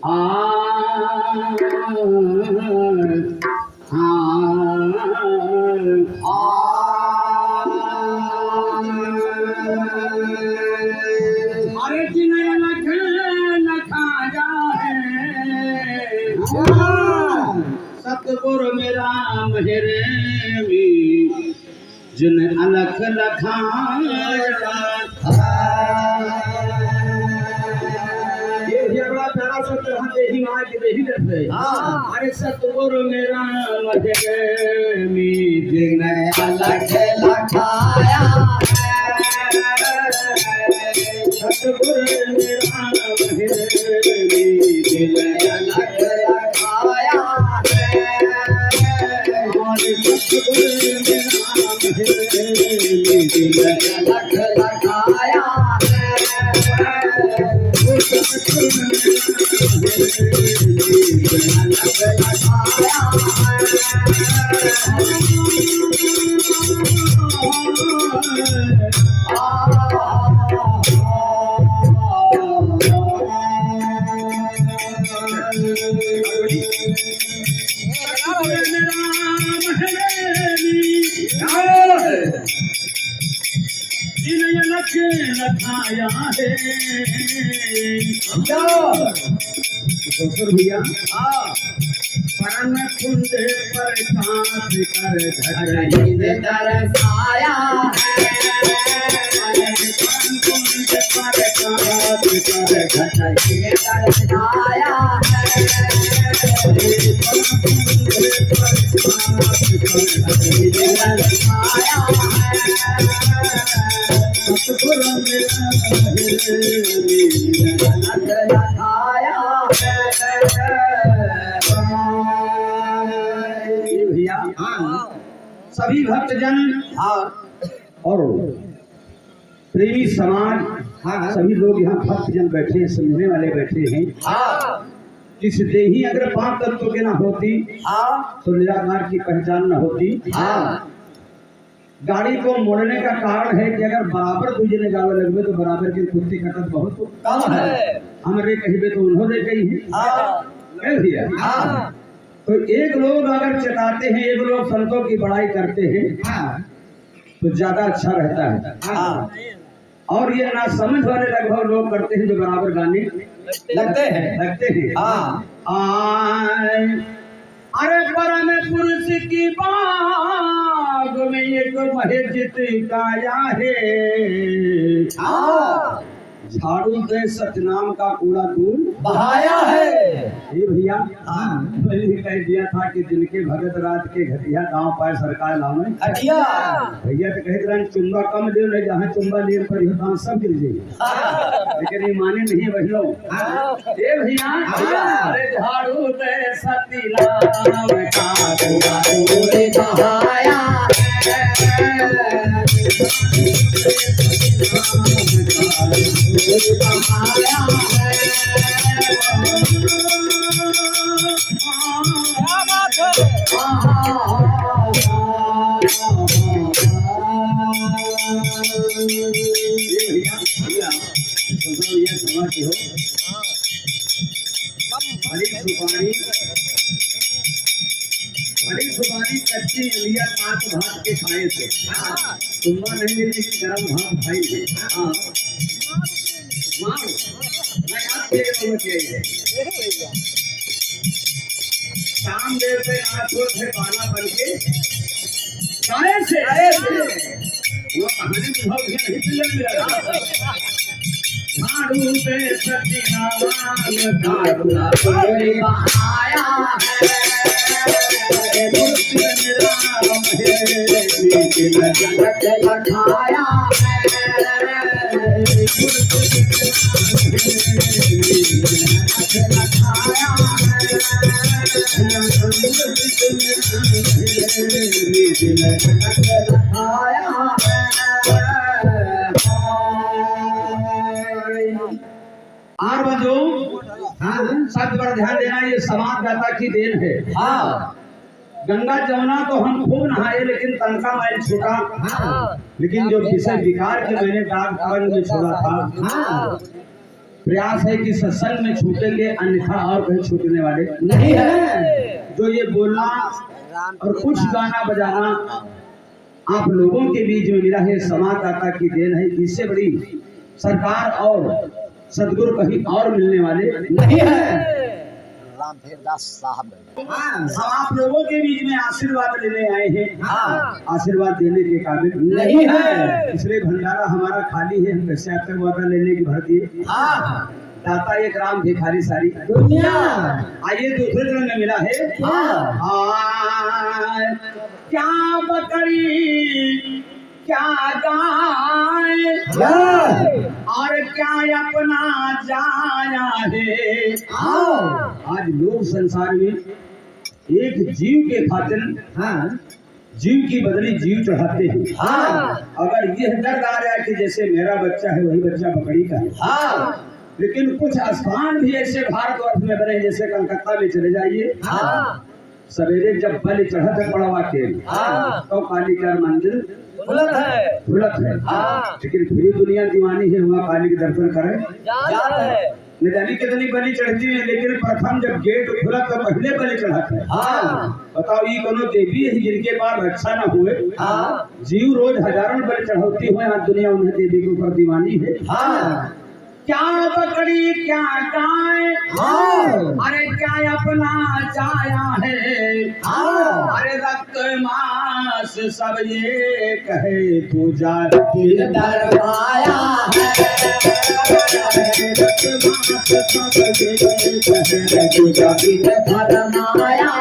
अरे जिन्हें लख लखाया है सतगुरु मेरा मेहरेमी जिन्हें अलख लखाया अरे सतगुरु मेरा मेहरेमी जिन्हें अलख लखाया सतगुरु मेरा मेहरेमी जिन्हें अलख लखाया सतगुरु मेरा मेहरेमी जिन्हें अलख लखाया लखाया है भैया परम कुंड पर कांच कर दरसाया है परम कुंड पर कांच कर दरसाया सभी भक्तजन और प्रेमी समाज सभी लोग यहाँ भक्तजन बैठे हैं, सुनने वाले बैठे हैं। किस देही अगर 5 तत्वों के ना होती तो निराकार की पहचान न होती। गाड़ी को मोड़ने का कारण है कि अगर बराबर दूसरे गावे लगवे तो बराबर के कुत्ते कटत बहुत कम है। हमारे कहिबे तो उन्होंने कही है भैया। तो एक लोग अगर चटाते हैं, एक लोग संतों की बड़ाई करते हैं तो ज्यादा अच्छा रहता है। और ये ना समझ वाले लगभग लोग करते हैं जो बराबर गाने लगते हैं। अरे परम पुरुष की बाग में एक महेजित काया है झाड़ू से सतनाम का कूड़ा दूर बहाया है। ये भैया मैंने कह दिया था कि जिनके भगत रात के घटिया गांव पाए सरकार लावे भैया तो कहे रहे चुम्बा कम दे रहे जहाँ चुम्बा ले पर यहाँ सब गिर जाए लेकिन ये माने नहीं भैया। ये भैया अरे झाड़ू से सतनाम का कूड़ा दूर बहाया बड़ी सुपारी कच्ची अलिया काट भात के खाए थे तुम्बा नहीं मिलने की गरम भात खाई थे। शाम देर से आंखों से बाला बन के गाय से वो कहानी बहुत नहीं पिलन मिला झाड़ू पे सतीनाम का कोई बहाया है राम है जगत लखाया आर बजो सब पर ध्यान देना, ये समाज दाता की देन है। गंगा जमुना तो हम खूब नहाए लेकिन तनका मैल छूटा, लेकिन जो विषय विकार के मैंने डाक में छोड़ा था प्रयास है कि सत्संग में छूटेंगे, अन्यथा और कहीं छूटने वाले नहीं है। जो ये बोलना और कुछ गाना बजाना आप लोगों के बीच में मिला है, समाजदाता की देन है। इससे बड़ी सरकार और सदगुरु कहीं और मिलने वाले नहीं है। रामधीरदास साहब हम आप लोगों के बीच में आशीर्वाद लेने आए हैं। आशीर्वाद देने के काबिल नहीं है, इसलिए भंडारा हमारा खाली है। हम कैसे आशीर्वाद लेने की भर दिए। दाता एक राम भिखारी सारी दुनिया। आइए दूसरे चरण में मिला है। क्या बकरी क्या गाय और क्या अपना जाया है। आज लोग संसार में एक जीव के खातिर जीव की बदली जीव चढ़ाते हैं। अगर यह दर्द आ रहा है कि जैसे मेरा बच्चा है वही बच्चा बकरी का है, लेकिन कुछ स्थान भी ऐसे भारतवर्ष में बने, जैसे कलकत्ता में चले जाइए। सवेरे जब बलि चढ़त है पड़वा के तो काली का मंदिर खुलत है। लेकिन फिर दुनिया दीवानी है, वहाँ काली के दर्शन करे न जानी कितनी बलि चढ़ती है, लेकिन प्रथम जब गेट खुला तो पहले बलि चढ़ाते है। बताओ ये कोनो देवी है जिनके पास रक्षा न हुए। जीव रोज हजारों बलि चढ़ाती हुए, आज दुनिया उन्हें देवी के ऊपर दीवानी है। क्या बकरी क्या गाय अरे क्या अपना जाया है। अरे रक्त मांस सब ये कहे तू जाति दरवाया है। रक्त मांस सब ये कहे तू जाति दरवाया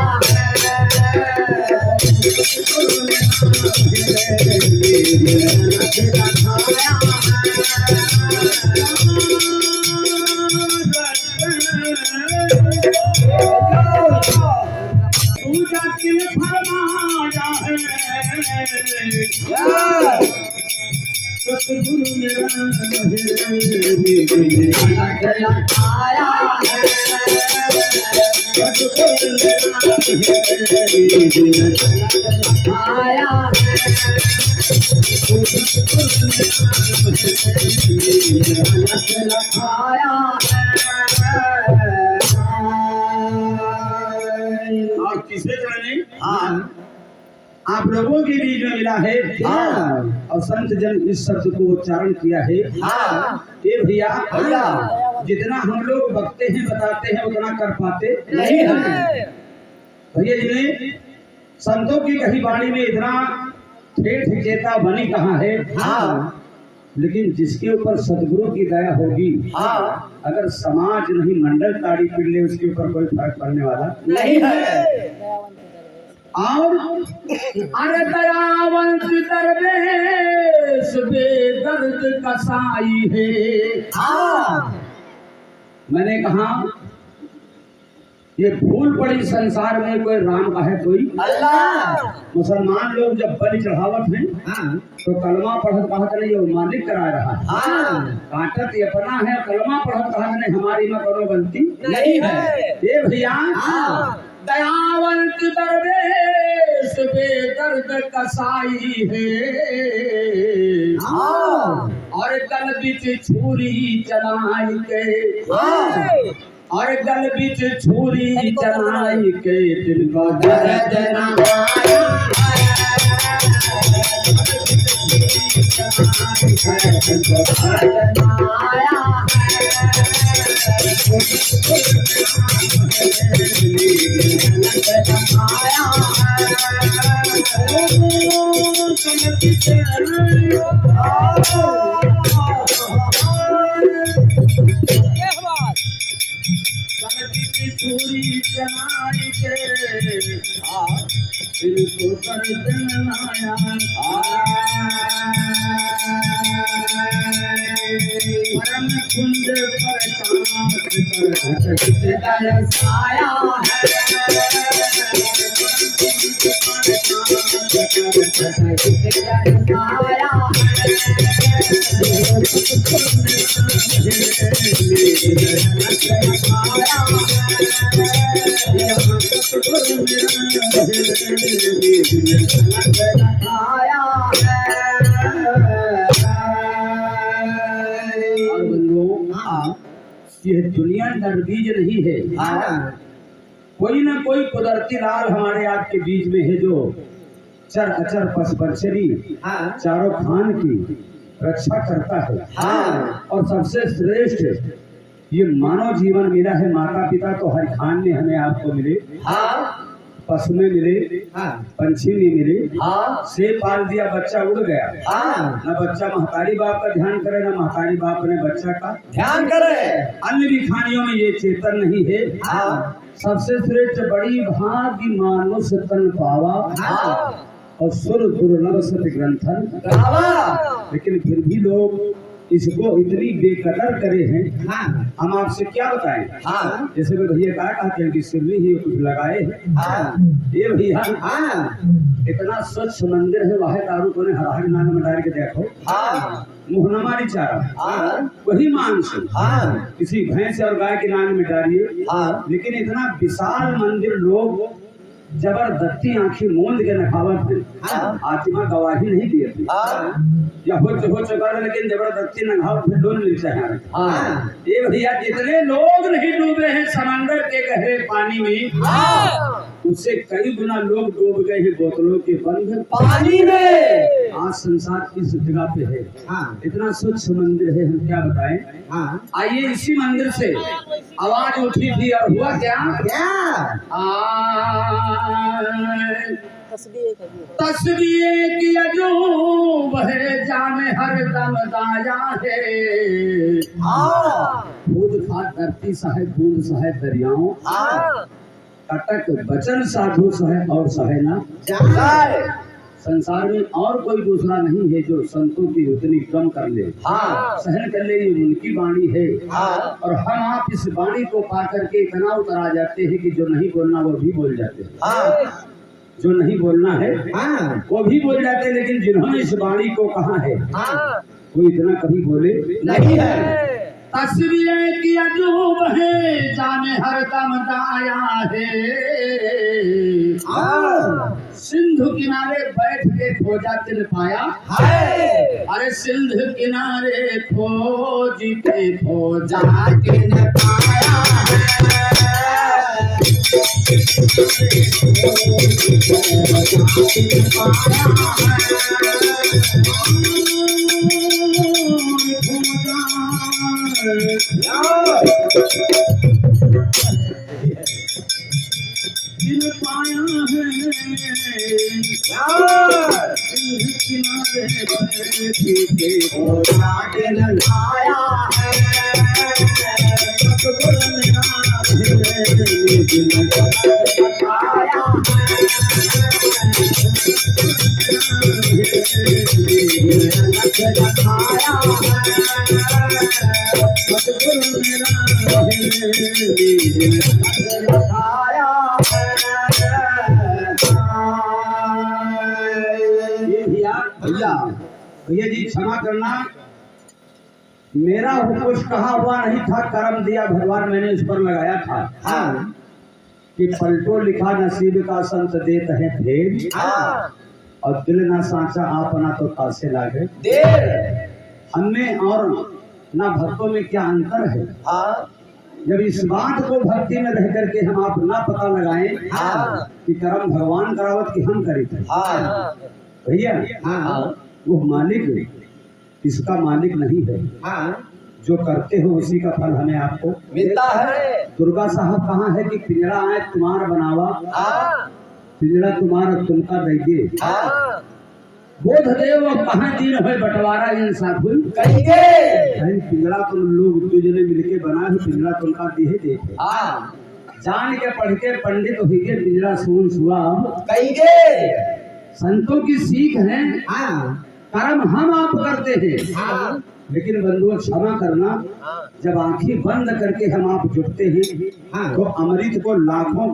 सतगुरु और तीसरे चरण में आप लोगों के बीच में मिला है। और संत जन इस शब्द को उच्चारण किया है। ये भैया जितना हम लोग बकते हैं बताते हैं उतना कर पाते नहीं है। भैया जी ने संतों की कही वाणी में इतना ठेठ चेता बनी कहाँ है। लेकिन जिसके ऊपर सदगुरु की दया होगी, अगर समाज नहीं मंडल ताड़ी पीट ले उसके ऊपर कोई फर्क पड़ने वाला नहीं है। और अरे दयावंत दरवेश बेदर्द कसाई है। मैंने कहा ये भूल पड़ी संसार में कोई राम का है कोई अल्लाह। मुसलमान लोग जब बलि चढ़ावत हैं तो कलमा पढ़त कहत नहीं वो मालिक करा रहा है। काटत अपना है, कलमा पढ़त कहत नहीं हमारी में कोनो गलती नहीं है। ये भैया दयावंत दरवेश बेदर्द कसाई है। और गल बिच छुरी चलाई के और गल बिच छुरी चलाई के दिल को दर्द न चूरी चनाई के दिल को दर्द नाया। परम कुंड पर साया यह दुनिया नरबीज नहीं है। कोई ना कोई कुदरती लाल हमारे आपके बीच में है जो चर अचर पस परचरी चारों खान की रक्षा करता है। और सबसे श्रेष्ठ ये मानव जीवन मिला है। माता पिता तो हर खान ने हमें आपको मिले, पशु में मिले, पंछी में मिले, सेब पाल दिया बच्चा उड़ गया। न बच्चा महतारी बाप का ध्यान करे, न महतारी बाप ने बच्चा का ध्यान करे। अन्य भी खानियों में ये चेतन नहीं है। सबसे श्रेष्ठ बड़ी भाग्य मानुष तन पावा और सुर दुर्लभ सत ग्रंथन। लेकिन फिर भी लोग इसको इतनी बेकदर करे हैं। हम आपसे क्या बताएं। जैसे मैं भैया कहते हैं कि सिर में ही कुछ लगाए हैं। ये भैया इतना स्वच्छ मंदिर है, वह दारू को ने हरा नाग में डाल के देखो, मुहनमा चारा वही मांस किसी भैंस और गाय के नाग में डालिए। लेकिन इतना विशाल मंदिर लोग जबरदस्ती आंखें मूंद के नखावत है। आत्मा गवाही नहीं देती या हो चुका, लेकिन जबरदस्ती नखावत में डूब मिलते हैं। ये भैया जितने लोग नहीं डूबे हैं समंदर के गहरे पानी में, उससे कई गुना लोग डूब गए हैं बोतलों के बंद पानी में। आज संसार इस जगह पे है। इतना स्वच्छ मंदिर है, हम क्या बताएं। आइए इसी मंदिर से आवाज उठी थी और हुआ क्या। तस्वीर की अजूब है, जाने हर दम दाया है। बूंद खाद धरती सहे बूंद सहे दरियाओं, कटक बचन साधु सहे और सहे ना जाए। संसार में और कोई दूसरा नहीं है जो संतों की उतनी कम कर ले, सहन कर ले। ये उनकी वाणी है। और हम आप इस वाणी को पा करके इतना उतर आ जाते हैं कि जो नहीं बोलना वो भी बोल जाते हैं। जो नहीं बोलना है वो भी बोल जाते हैं। लेकिन जिन्होंने इस वाणी को कहा है वो इतना कभी बोले नहीं है। तस्वीरें की अजूब है, जाने हर दम दाया है। सिंधु किनारे बैठ के खोजा तिल पाया। अरे सिंधु किनारे खोजते खोजा तिल पाया भैया जी क्षमा करना, मेरा कुछ कहा हुआ नहीं था। कर्म दिया भगवान मैंने इस पर लगाया था कि पलटो लिखा नसीब का संत देत है भेद, और दिल ना सांचा आपना तो तासे लागे देर। हमें और ना भक्तों में क्या अंतर है। जब इस बात को भक्ति में रह करके हम आप ना पता लगाएं कि कर्म भगवान करावत कि हम करी थे भैया, वो मालिक इसका मालिक नहीं है। जो करते हो उसी का फल हमें आपको मिलता है। दुर्गा साहब कहाँ है कि पिंजरा आए तुम्हारा बनावा, पिंजरा तुम्हारा तुमका देंगे। बोध देव कहाँ दिन है बंटवारा इंसाफ कहेंगे। पिंजरा तुम लोग तुझने मिलके बना है, पिंजरा तुमका दिए देखे। जान के पढ़ के पंडित हुई पिंजरा सुन सुहाब कहेंगे। संतों की सीख है, कर्म हम आप करते हैं। लेकिन बंधुओं क्षमा करना, जब आंखें बंद करके हम आप जुटते हैं तो अमृत को लाखों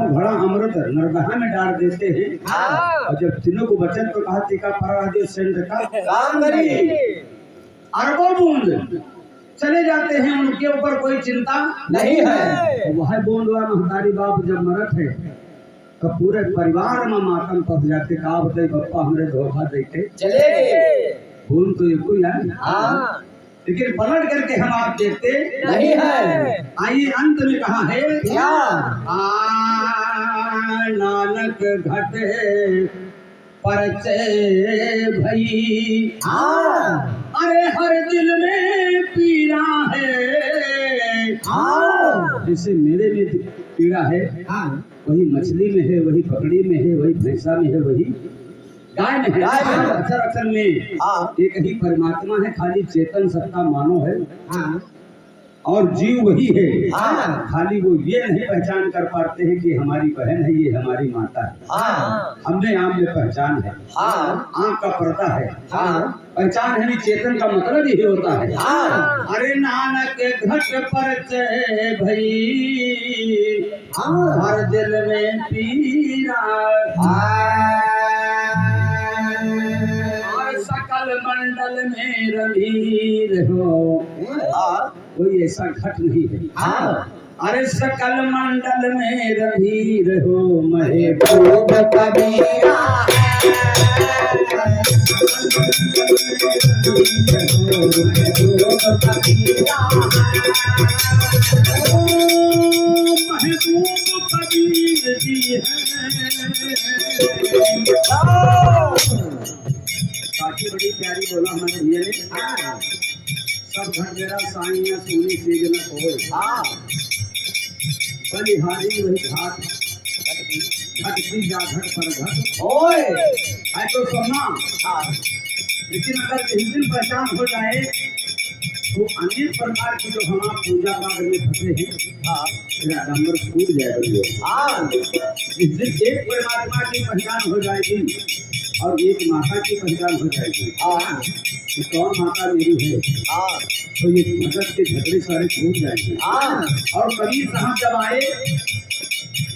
घड़ा अमृत नरदहा में डाल देते हैं। और जब तीनों को बचत तो कहा टीका परा सेंध का काम करी, अरबों बूंद चले जाते हैं, उनके ऊपर कोई चिंता नहीं है। वह बूंद हुआ महतारी बाप जब मरत है तो पूरे परिवार में मातम फंस जाते। कहा बताई बप्पा हमरे धोखा देते चले गए। भूल तो एक ही है। लेकिन पलट करके हम आप देखते नहीं है। आइए अंत में कहा है क्या? नानक घटे परचय भई। अरे हर दिल में पीड़ा है। जैसे मेरे में पीड़ा है, वही मछली में है, वही पकड़ी में है, वही भैंसा में है, वही गाय में है। अक्षर अक्षर में एक ही परमात्मा है, खाली चेतन सत्ता मानो है और जीव वही है। खाली वो ये नहीं पहचान कर पाते हैं कि हमारी बहन है, ये हमारी माता है। हमने आम में पहचान है, आंख का पर्दा है, पहचान है। चेतन का मतलब यही होता है। अरे नानक घट परचय भई, हर दिल में पीड़ा, और सकल मंडल में रवीर हो। कोई ऐसा घट नहीं है। अरे सकल मंडल में रवीर हो, महबूब कबीरा महबूब कबीर जी है। काफी बड़ी प्यारी बोला हमारे भैया ने। सब घर मेरा साइया सोनी से जनक हो। बलिहारी वही घाट घटती जा घट पर घट ओए है तो सुनना। लेकिन अगर इस दिन पहचान हो जाए तो अनेक प्रकार की जो हम पूजा पाठ में फंसे हैं नंबर छूट जाएगा। इस दिन एक परमात्मा की पहचान हो जाएगी और एक माता की पहचान हो जाएगी। तो कौन माता मेरी है, तो ये भगत के झगड़े सारे छूट जाएंगे। और कबीर साहब जब आए,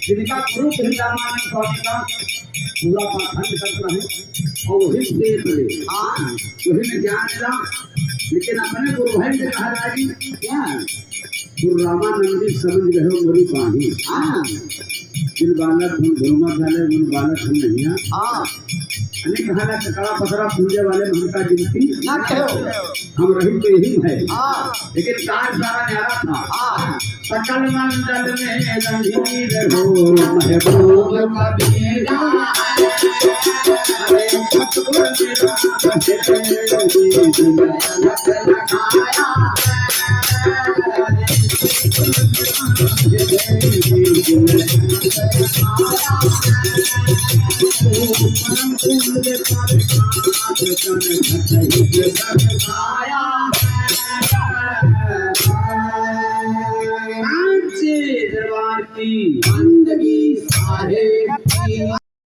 जिनका पुरुष रामानंद स्वामी का पूरा पाखंड करता है और वही से वही में ज्ञान मिला। लेकिन अपने गुरु भाई से कहा राजी क्या गुरु रामानंद समझ गए हो मेरी बाणी। दिल बालक हम धर्मा जाने गुण बालक हम नहीं। अनेक कहा चकड़ा पकड़ा पूजे वाले हमका गिनती हम रही तो यही है। लेकिन काज सारा न्यारा था। सकल मंडल में रंगीर हो, महबूब कबीरा दरबार की बंदगी सारे